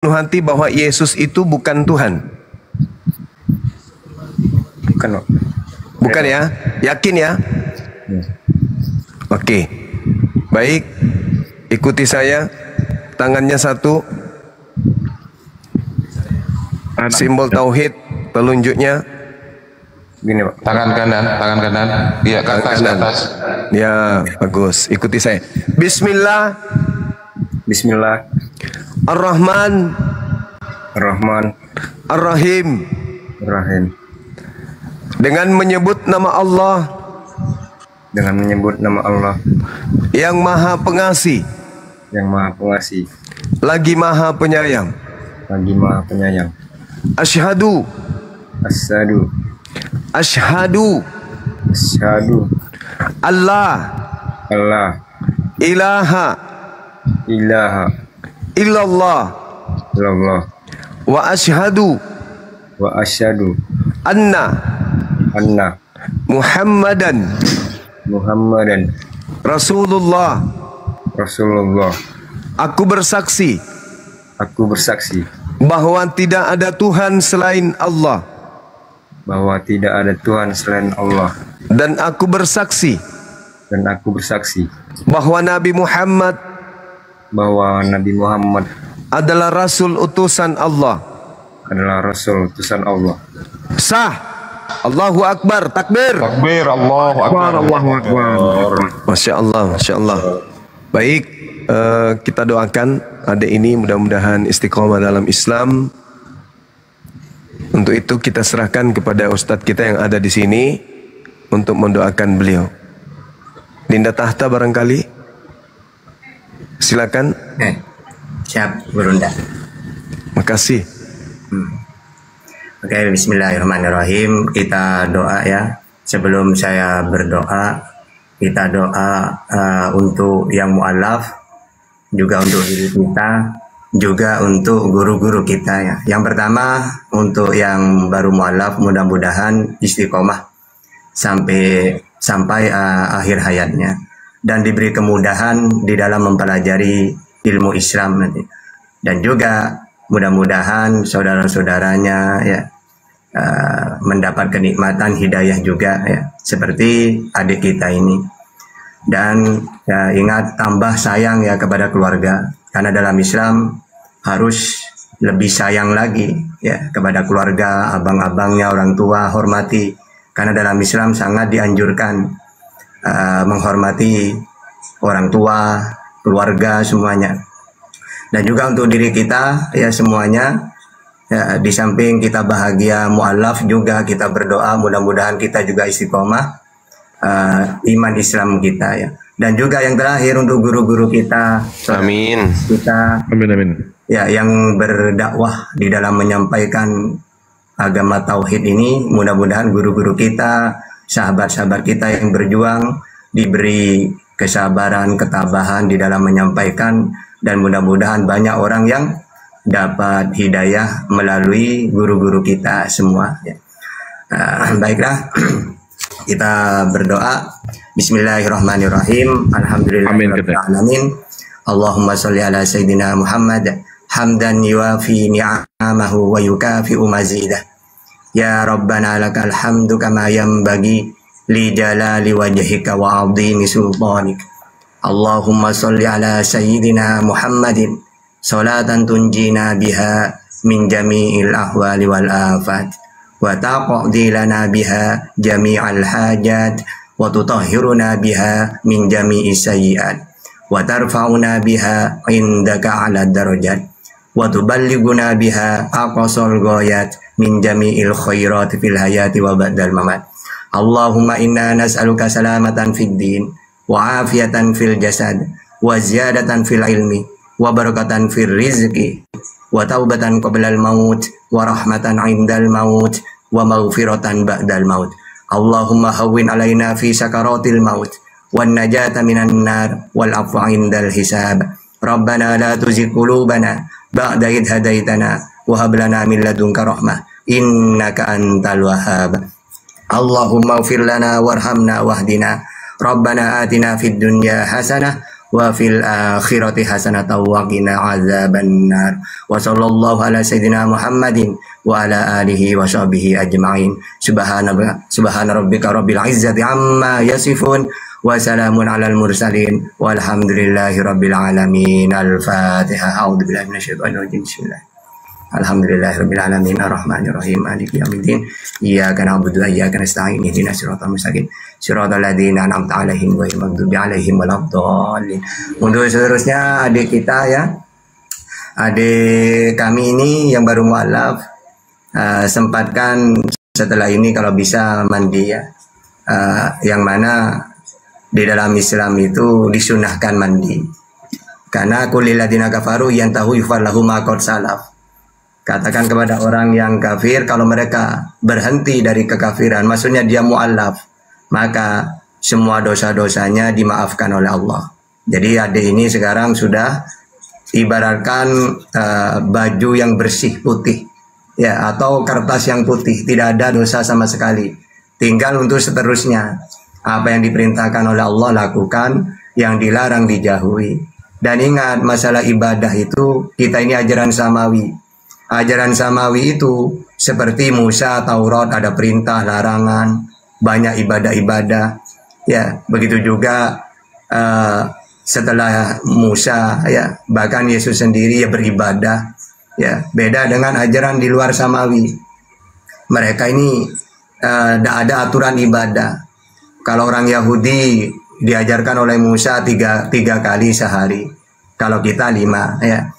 hati bahwa Yesus itu bukan Tuhan? Bukan, bukan ya? Yakin ya? Oke, baik. Ikuti saya. Tangannya satu. Simbol tauhid. Telunjuknya. Gini Pak. Tangan kanan. Iya, ke atas, Kanan. ke atas. Ya, bagus. Ikuti saya. Bismillah. Bismillah Ar-Rahman. Ar-Rahman Ar-Rahim. Ar-Rahim. Dengan menyebut nama Allah Dengan menyebut nama Allah yang Maha Pengasih, yang Maha Pengasih, lagi Maha Penyayang. lagi Maha Penyayang. Asyhadu. Asyhadu Asyhadu Asyhadu Allah Allah ilaha ilaha illallah illallah wa asyhadu wa asyhadu anna anna Muhammadan Muhammadan Rasulullah. Rasulullah. Aku bersaksi Aku bersaksi bahwa tidak ada Tuhan selain Allah, bahwa tidak ada Tuhan selain Allah, dan aku bersaksi dan aku bersaksi bahwa Nabi Muhammad bahwa Nabi Muhammad adalah Rasul utusan Allah. adalah Rasul utusan Allah. Sah. Allahu Akbar. Takbir. Takbir, Allahu Akbar. Allahu Akbar. Masya Allah, Masya Allah. Baik, kita doakan adik ini mudah-mudahan istiqomah dalam Islam. Untuk itu kita serahkan kepada Ustadz kita yang ada di sini untuk mendoakan beliau. Dinda Tahta barangkali, silakan. Siap, Burunda. Makasih. Oke, bismillahirrahmanirrahim. Kita doa ya. Sebelum saya berdoa, kita doa untuk yang mu'alaf, juga untuk diri kita, juga untuk guru-guru kita ya. Yang pertama, untuk yang baru mu'alaf, mudah-mudahan istiqomah sampai akhir hayatnya, dan diberi kemudahan di dalam mempelajari ilmu Islam nanti. Dan juga mudah-mudahan saudara-saudaranya ya mendapat kenikmatan hidayah juga ya, seperti adik kita ini. Dan ya, ingat, tambah sayang ya kepada keluarga, karena dalam Islam harus lebih sayang lagi ya kepada keluarga, abang-abangnya, orang tua, hormati, karena dalam Islam sangat dianjurkan menghormati orang tua, keluarga, semuanya. Dan juga untuk diri kita ya semuanya ya, di samping kita bahagia mu'alaf, juga kita berdoa mudah-mudahan kita juga istiqomah iman Islam kita ya. Dan juga yang terakhir untuk guru-guru kita, Amin. Kita Amin. ya yang berdakwah di dalam menyampaikan agama tauhid ini, mudah-mudahan guru-guru kita, sahabat-sahabat kita yang berjuang diberi kesabaran, ketabahan di dalam menyampaikan, dan mudah-mudahan banyak orang yang dapat hidayah melalui guru-guru kita semua ya. Baiklah, kita berdoa. Bismillahirrahmanirrahim. Alhamdulillahirrahmanirrahim. Allahumma sholli ala sayyidina Muhammad hamdan yuafi ni'amahu wa yukafi'u mazidah. Ya Rabbana lakal hamdu kama yanbaghi li jalali wajhika wa 'azimi sultanik. Allahumma sholli ala sayyidina Muhammadin salatan tunjina biha min jami'il ahwali wal afat, wa taqdi lana biha jami'al hajat, wa tutahhiruna biha min jami'is sayyi'at, wa tarfa'una biha indaka 'ala darajat, wa tuballighuna biha aqsal ghayat min jami'il khairat fil hayati wa ba'dal mamat. Allahumma inna nas'aluka salamatan fid din, wa afiyatan fil jasad, wa ziyadatan fil ilmi, wa barakatan fil rizqi, wa taubatan qablal maut, wa rahmatan indal maut, wa maghfiratan ba'dal maut. Allahumma hawwin alaina fi sakaratil maut, wan najata minan nar, wal afwa indal hisab. Rabbana la tuzigh qulubana ba'da idh hadaitana, wa hab lana min ladunka rahmah, innaka antal wahhab. Allahumma ighfir lana warhamna wahdina. Rabbana atina fid dunya hasanah wa fil akhirati hasanatan wa qina azabannar. Wa sallallahu ala sayyidina Muhammadin wa ala alihi wa sahbihi ajma'in. Subhana rabbika rabbil izzati amma yasifun wa salamun alal mursalin walhamdulillahi rabbil alamin. Al-Fatihah. A'udzu billahi minasyaitonir rajim. Bismillah. Alhamdulillahirabbil alamin arrahmanir rahim maliki yaumiddin iyyaka na'budu wa iyyaka nasta'in ihdinas siratal mustaqim siratal ladzina an'amta 'alaihim ghairil maghdubi 'alaihim waladdallin. Untuk seterusnya adik kita ya, adik kami ini yang baru mualaf, sempatkan setelah ini kalau bisa mandi ya, yang mana di dalam Islam itu disunahkan mandi karena kulil ladzina kafaru yantahu yufar lahum ma qad salaf. Katakan kepada orang yang kafir kalau mereka berhenti dari kekafiran, maksudnya dia mu'allaf, maka semua dosa-dosanya dimaafkan oleh Allah. Jadi adik ini sekarang sudah ibaratkan baju yang bersih putih ya, atau kertas yang putih, tidak ada dosa sama sekali. Tinggal untuk seterusnya, apa yang diperintahkan oleh Allah lakukan, yang dilarang dijauhi. Dan ingat, masalah ibadah itu kita ini ajaran samawi. Ajaran samawi itu seperti Musa, Taurat, ada perintah, larangan, banyak ibadah-ibadah. Ya, begitu juga setelah Musa, ya, bahkan Yesus sendiri ya beribadah. Ya, beda dengan ajaran di luar samawi. Mereka ini tidak ada aturan ibadah. Kalau orang Yahudi diajarkan oleh Musa tiga kali sehari. Kalau kita 5, ya.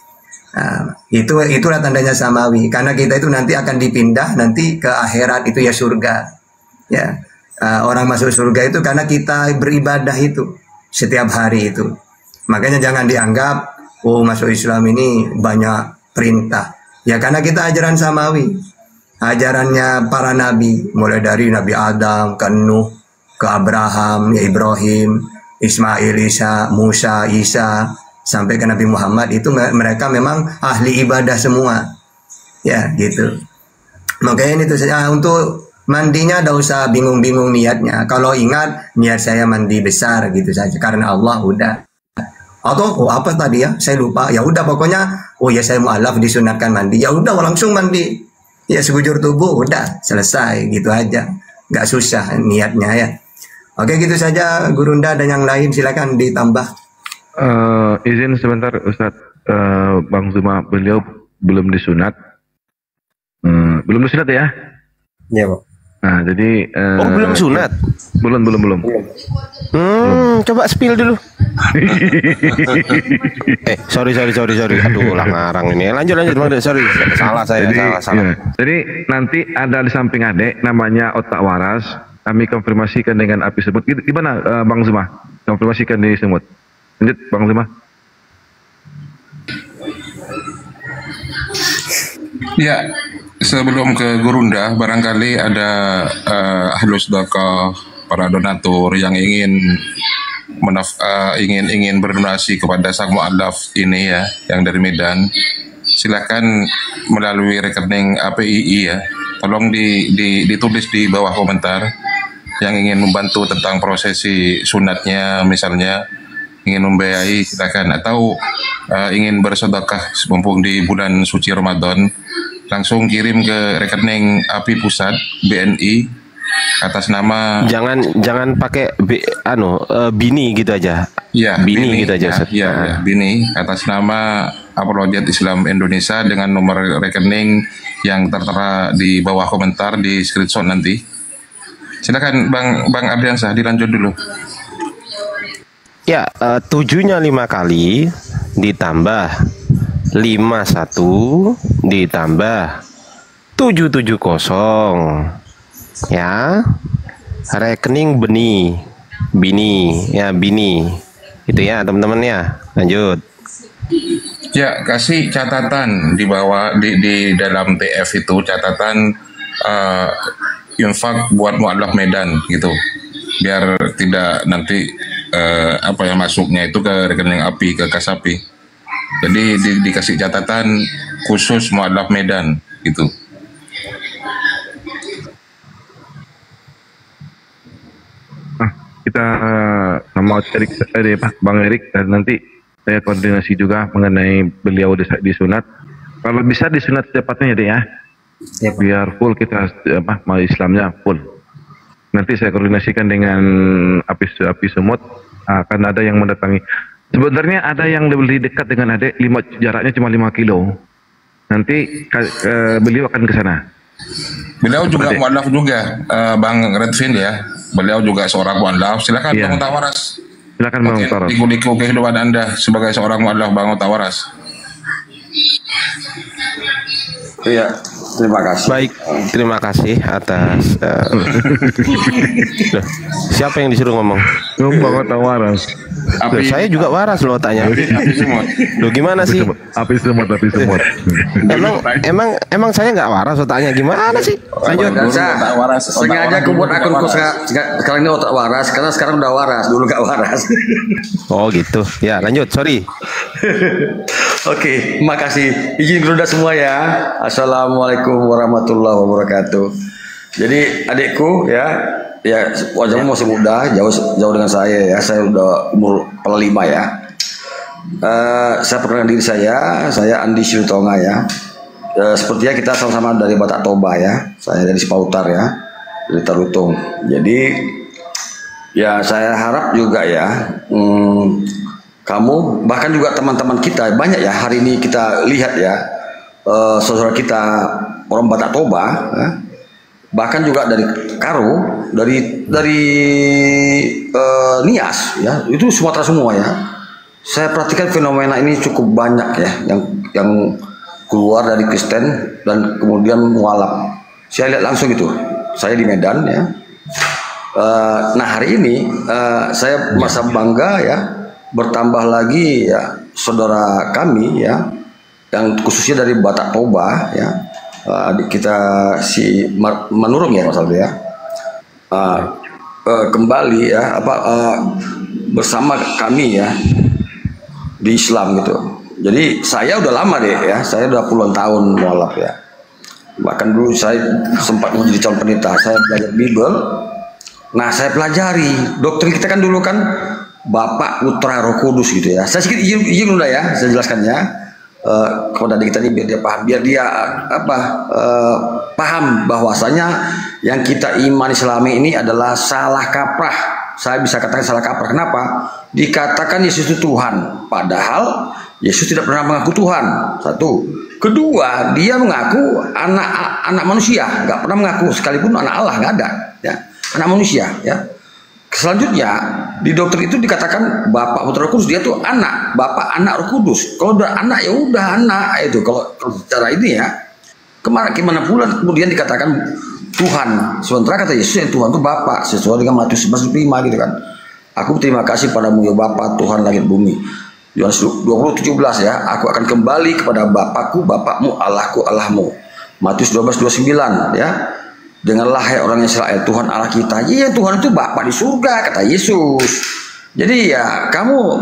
Itulah tandanya samawi, karena kita itu nanti akan dipindah nanti ke akhirat, itu ya surga ya. Orang masuk surga itu karena kita beribadah itu setiap hari itu. Makanya jangan dianggap oh masuk Islam ini banyak perintah ya, karena kita ajaran samawi, ajarannya para nabi, mulai dari Nabi Adam ke Nuh ke Abraham ya, Ibrahim, Ismail, Musa, Isa sampai ke Nabi Muhammad. Itu mereka memang ahli ibadah semua ya gitu. Makanya itu saja. Untuk mandinya tidak usah bingung-bingung niatnya. Kalau ingat niat saya mandi besar gitu saja karena Allah, udah. Atau apa tadi ya, saya lupa, ya udah pokoknya oh ya saya mualaf disunatkan mandi, ya udah langsung mandi ya, sekujur tubuh udah selesai gitu aja, nggak susah niatnya ya. Oke, gitu saja Gurunda, dan yang lain silakan ditambah. Izin sebentar Ustadz, Bang Zuma, beliau belum disunat. Belum disunat ya? Iya, Pak. Nah, jadi belum sunat? Belum. Coba spill dulu. Sorry. Aduh, lah ngarang ini. Lanjut. Sorry. Salah saya, jadi, salah. Ya. Jadi nanti ada di samping adek namanya otak waras. Kami konfirmasikan dengan api semut. Gimana Bang Zuma? Konfirmasikan di semut. Lanjut Bang Zuma. Ya, sebelum ke Gurunda, barangkali ada ahlus sedekah, para donatur yang ingin ingin berdonasi kepada sang mu'alaf ini ya, yang dari Medan. Silakan melalui rekening APII ya. Tolong ditulis di bawah komentar yang ingin membantu tentang prosesi sunatnya, misalnya ingin membiayai, silakan. Atau ingin bersedekah mumpung di bulan suci Ramadan, langsung kirim ke rekening API Pusat BNI atas nama, jangan pakai Bini gitu aja. Ya, Bini gitu aja. Ya, Bini atas nama Apologet Islam Indonesia dengan nomor rekening yang tertera di bawah komentar, di screenshot nanti. Silakan Bang Ardiansah, dilanjut dulu. Ya, 7-nya 5 kali ditambah 51 ditambah 770 ya, rekening Bini itu ya teman-teman ya. Lanjut ya, kasih catatan di bawah, di dalam TF itu catatan infak buat mu'alaf Medan gitu, biar tidak nanti apa yang masuknya itu ke rekening API, ke kas API. Jadi dikasih catatan khusus mu'alaf Medan gitu. Kita sama Bang Erik, dan nanti saya koordinasi juga mengenai beliau disunat. Kalau bisa disunat secepatnya deh ya. Ya, Pak. Biar full kita mau Islamnya full. Nanti saya koordinasikan dengan api semut, akan ada yang mendatangi. Sebenarnya ada yang lebih dekat dengan adik, jaraknya cuma 5 kilo. Nanti beliau akan ke sana. Beliau juga mualaf juga, Bang Redvin ya. Beliau juga seorang mualaf. Silakan Iya. Bang Tawaras. Silakan Bang Tawaras. Liku-liku kehidupan Anda sebagai seorang mualaf, Bang Tawaras. Iya, terima kasih. Baik, terima kasih atas. Loh, siapa yang disuruh ngomong? Bang Tawaras. Loh, saya juga waras loh tanya. Api semut. Loh gimana sih? Api semut. Emang saya nggak waras otaknya gimana sih? Lanjut. Otak waras. Sengaja aku buat akunku sekarang ini otak waras, karena sekarang udah waras, dulu gak waras. Oh gitu. Ya lanjut. Sorry. Oke, makasih. Izin dulu dah semua ya. Assalamualaikum warahmatullahi wabarakatuh. Jadi adikku ya wajahmu masih muda, jauh dengan saya ya. Saya udah umur kepala 5 ya. Saya perkenalkan diri saya Andi Silutonga ya. Sepertinya kita sama-sama dari Batak Toba ya. Saya dari Sipautar ya, dari Tarutung. Jadi ya saya harap juga ya kamu, bahkan juga teman-teman kita banyak ya, hari ini kita lihat ya, saudara kita orang Batak Toba ya, bahkan juga dari Karo, dari Nias ya, itu Sumatera semua ya. Saya perhatikan fenomena ini cukup banyak ya, yang keluar dari Kristen dan kemudian mualaf. Saya lihat langsung itu, saya di Medan ya. Nah hari ini saya merasa bangga ya, bertambah lagi ya saudara kami ya, yang khususnya dari Batak Toba ya, adik kita si Manurung ya masalah ya, kembali ya bersama kami ya di Islam gitu. Jadi saya udah lama deh ya, saya udah puluhan tahun mualaf ya. Bahkan dulu saya sempat menjadi calon pendeta, saya belajar Bible. Nah saya pelajari, doktrin kita kan dulu kan Bapa, Putra, Roh Kudus gitu ya. Saya sedikit izin dulu ya, saya jelaskannya kepada adik kita ini biar dia paham bahwasanya yang kita imani selama ini adalah salah kaprah. Saya bisa katakan salah kaprah. Kenapa? Dikatakan Yesus itu Tuhan, padahal Yesus tidak pernah mengaku Tuhan. Satu. Kedua, dia mengaku anak manusia, nggak pernah mengaku sekalipun anak Allah, nggak ada. Ya, anak manusia. Ya. Selanjutnya di doktrin itu dikatakan Bapak, Putra, Roh Kudus, dia tuh anak, Bapak, Anak, Roh Kudus. Kalau udah anak ya udah anak itu. Kalau secara ini ya, gimana pula kemudian dikatakan Tuhan. Sementara kata Yesus yang Tuhan itu Bapak, sesuai dengan Matius 11:5 gitu kan. Aku terima kasih padamu ya Bapa, Tuhan langit bumi. Yohanes 20:17 ya, aku akan kembali kepada Bapakku, Bapakmu, Allahku, Allahmu. Matius 12:29 ya. Dengarlah hai orang Israel, Tuhan Allah kita. Iya, Tuhan itu Bapa di surga, kata Yesus. Jadi ya kamu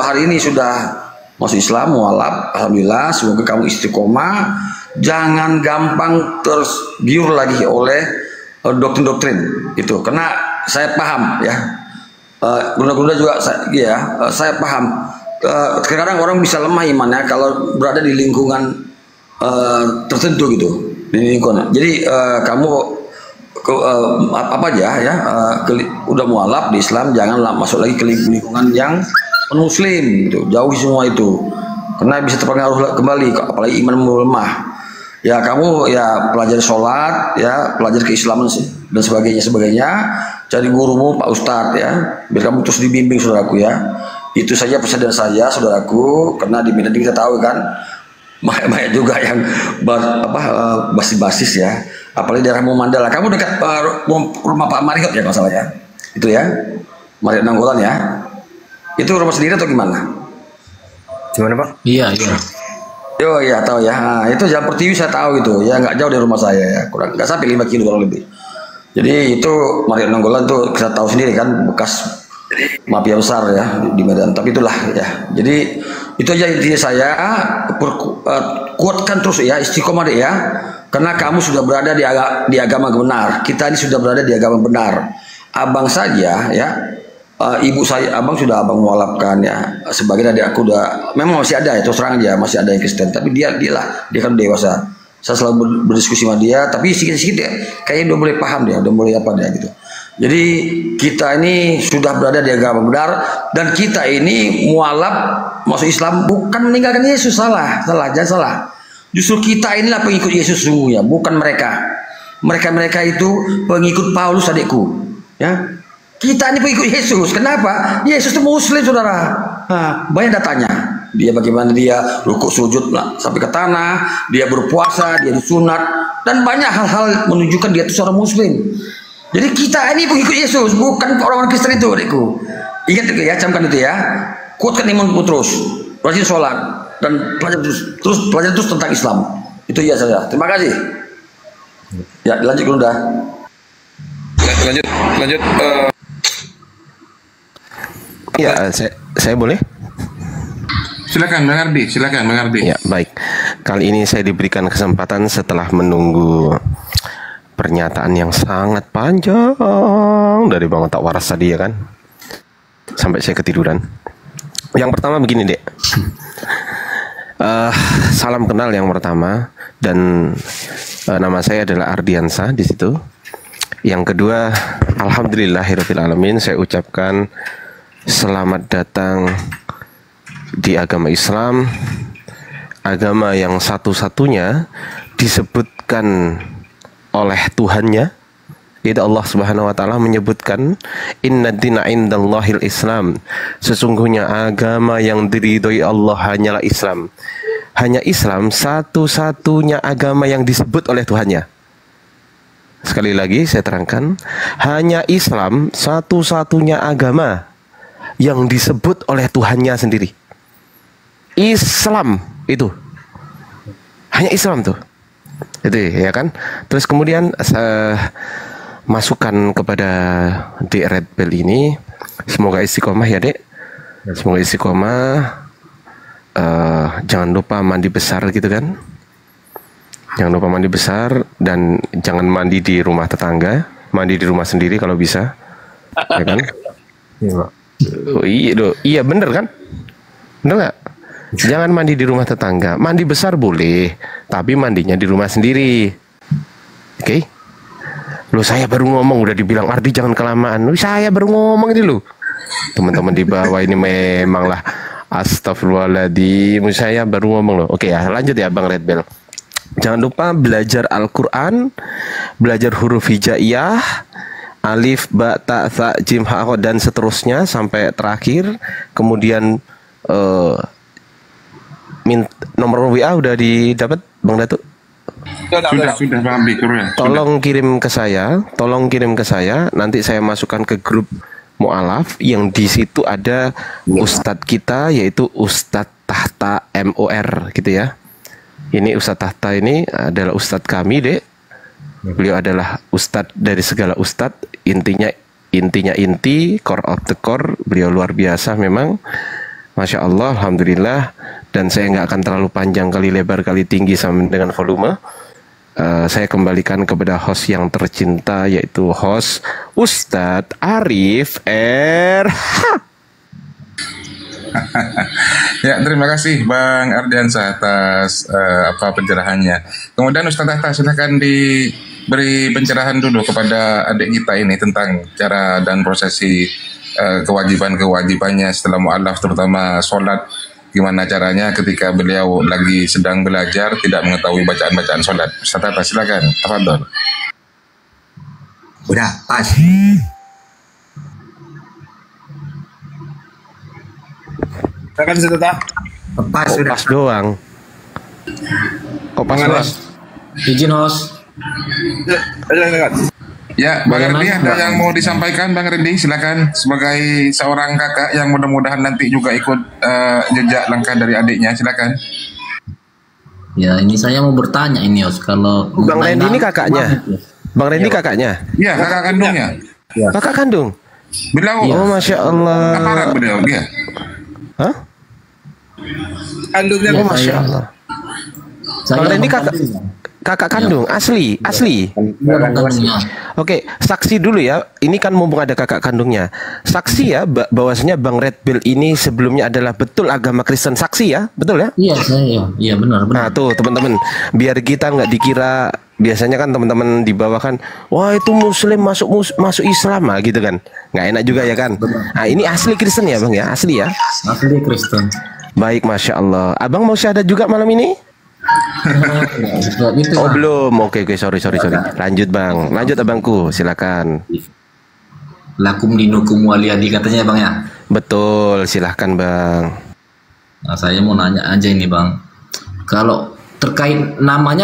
hari ini sudah masuk Islam, mualaf, alhamdulillah. Semoga kamu istiqomah. Jangan gampang tergiur lagi oleh doktrin-doktrin itu. Karena saya paham ya. Guna-guna juga saya paham. Kadang-kadang orang bisa lemah imannya kalau berada di lingkungan tertentu gitu. Di lingkungan. Jadi kamu apa aja ya, udah mualaf di Islam, janganlah masuk lagi ke lingkungan yang non-muslim gitu. Jauhi semua itu. Karena bisa terpengaruh kembali, apalagi imanmu lemah. Ya kamu ya pelajari sholat, ya pelajari keislaman dan sebagainya. Cari gurumu Pak Ustadz ya, biar kamu terus dibimbing saudaraku ya. Itu saja pesan dari saya saudaraku, karena di Medan kita tahu kan banyak juga yang basis-basis ya, apalagi daerah Mandala. Kamu dekat rumah Pak Mariot ya masalahnya, itu ya, Mariot Nanggolan ya. Itu rumah sendiri atau gimana? Gimana Pak? Iya. Yo ya tahu ya, nah, itu Jalan Pertiwi saya tahu itu, ya nggak jauh dari rumah saya ya, kurang nggak sampai 5 kilo kurang lebih. Jadi itu Mariot Nanggolan tuh kita tahu sendiri kan, bekas mafia besar ya di Medan. Tapi itulah ya. Jadi itu aja intinya saya, kuatkan terus ya, istiqomah deh ya. Karena kamu sudah berada di agama benar. Kita ini sudah berada di agama benar. Abang saja ya, ibu saya, abang sudah abang mualafkan ya. Sebagian adik aku udah, memang masih ada ya, terus terang aja masih ada yang Kristen. Tapi dia kan dewasa. Saya selalu berdiskusi sama dia, tapi sedikit-sedikit dia kayaknya udah mulai paham dia, udah mulai apa dia gitu. Jadi kita ini sudah berada di agama benar dan kita ini mualaf masuk Islam bukan meninggalkan Yesus, salah, jangan salah. Justru kita inilah pengikut Yesus sesungguhnya, bukan mereka. Mereka itu pengikut Paulus adikku, ya. Kita ini pengikut Yesus. Kenapa? Yesus itu Muslim, saudara. Banyak datanya. Dia bagaimana dia rukuk sujud sampai ke tanah, dia berpuasa, dia disunat, dan banyak hal-hal menunjukkan dia itu seorang Muslim. Jadi kita ini pengikut Yesus, bukan orang-orang Kristen itu, adikku. Ingat itu ya, camkan itu ya. Kuatkan imanmu terus, rajin sholat, dan belajar terus tentang Islam. Itu ya saudara. Terima kasih. Ya, lanjut dulu dah. Lanjut. Ya, saya boleh? Silakan Bang Ardi. Ya, baik. Kali ini saya diberikan kesempatan setelah menunggu pernyataan yang sangat panjang dari Bang Otak Waras tadi ya kan. Sampai saya ketiduran. Yang pertama begini, Dek. Salam kenal yang pertama dan nama saya adalah Ardiansa di situ. Yang kedua, alhamdulillahirabbil alamin, saya ucapkan selamat datang di agama Islam, agama yang satu-satunya disebutkan oleh Tuhannya, yaitu Allah Subhanahu wa taala menyebutkan inna dina indallahil Islam. Sesungguhnya agama yang diridhoi Allah hanyalah Islam. Hanya Islam satu-satunya agama yang disebut oleh Tuhannya. Sekali lagi saya terangkan, hanya Islam satu-satunya agama yang disebut oleh Tuhannya sendiri. Islam itu hanya Islam tuh, itu ya kan. Terus kemudian masukan kepada Dek Red Bell ini, semoga istiqomah ya Dek, semoga istiqomah. Jangan lupa mandi besar gitu kan, jangan lupa mandi besar dan jangan mandi di rumah tetangga, mandi di rumah sendiri kalau bisa, ya kan? Oh, iya bener kan, bener nggak? Jangan mandi di rumah tetangga. Mandi besar boleh, tapi mandinya di rumah sendiri. Oke? Loh, saya baru ngomong udah dibilang Ardi jangan kelamaan. Loh, saya baru ngomong ini loh. Teman-teman di bawah ini memang lah, astagfirullahaladzim, saya baru ngomong loh. Oke ya, lanjut ya Bang Red Bell. Jangan lupa belajar Al-Quran, belajar huruf hijaiyah, alif, ba, ta, tha, jim, ha, dan seterusnya sampai terakhir. Kemudian nomor WA udah didapat Bang Datuk? Sudah Bang Abdi, ya. Tolong kirim ke saya, nanti saya masukkan ke grup mualaf yang di situ ada ustadz kita, yaitu Ustadz Tahta MOR gitu ya. Ini Ustadz Tahta ini adalah ustadz kami, Dek. Beliau adalah ustadz dari segala ustadz, inti, core of the core. Beliau luar biasa memang, Masya Allah, alhamdulillah. Dan saya nggak akan terlalu panjang kali lebar kali tinggi sama dengan volume. Saya kembalikan kepada host yang tercinta, yaitu host Ustadz Arif R. Ya, terima kasih Bang Ardiansa atas pencerahannya. Kemudian Ustadz Tahta, silakan diberi pencerahan dulu kepada adik kita ini tentang cara dan prosesi kewajibannya setelah mu'alaf, terutama sholat. Gimana caranya ketika beliau lagi sedang belajar tidak mengetahui bacaan-bacaan sholat. Ustaz Tahta, silakan. Tafadhol. Udah pas. Silakan Ustaz Tahta. Pas sudah. Pas doang. Kok pas doang? Izin host. Ya, Bang Rendi, ada yang mau disampaikan Bang Rendi? Silakan, sebagai seorang kakak yang mudah-mudahan nanti juga ikut jejak langkah dari adiknya, silakan. Ya, ini saya mau bertanya ini host, kalau Bang Rendi ini kakaknya. Bang Rendi kakaknya. Iya, kakak kandungnya. Ya. Kakak kandung. Beliau. Oh, Masya Allah. Aparat beliau dia. Hah? Kandungnya. Oh, Masya Allah. Saya Bang Rendi kakak. kakak kandung, asli. Iya, kandungnya. Oke, saksi dulu ya. Ini kan mumpung ada kakak kandungnya. Saksi ya, bahwasanya Bang Red Pill ini sebelumnya adalah betul agama Kristen. Saksi ya, betul ya? Iya, saya. Iya, benar. Nah tuh teman-teman, biar kita nggak dikira, biasanya kan teman-teman di bawah kan, wah itu Muslim masuk Islam lah gitu kan, nggak enak juga ya kan. Nah ini asli Kristen ya Bang ya, asli ya. Asli Kristen. Baik, masya Allah. Abang mau syahadat juga malam ini? Itu, Oh Bang. belum, oke sorry. Lanjut Bang, lanjut abangku, silakan. Lakum dinukum waliyadi katanya Bang ya. Betul, silahkan Bang. Nah, saya mau nanya aja ini Bang. Kalau terkait namanya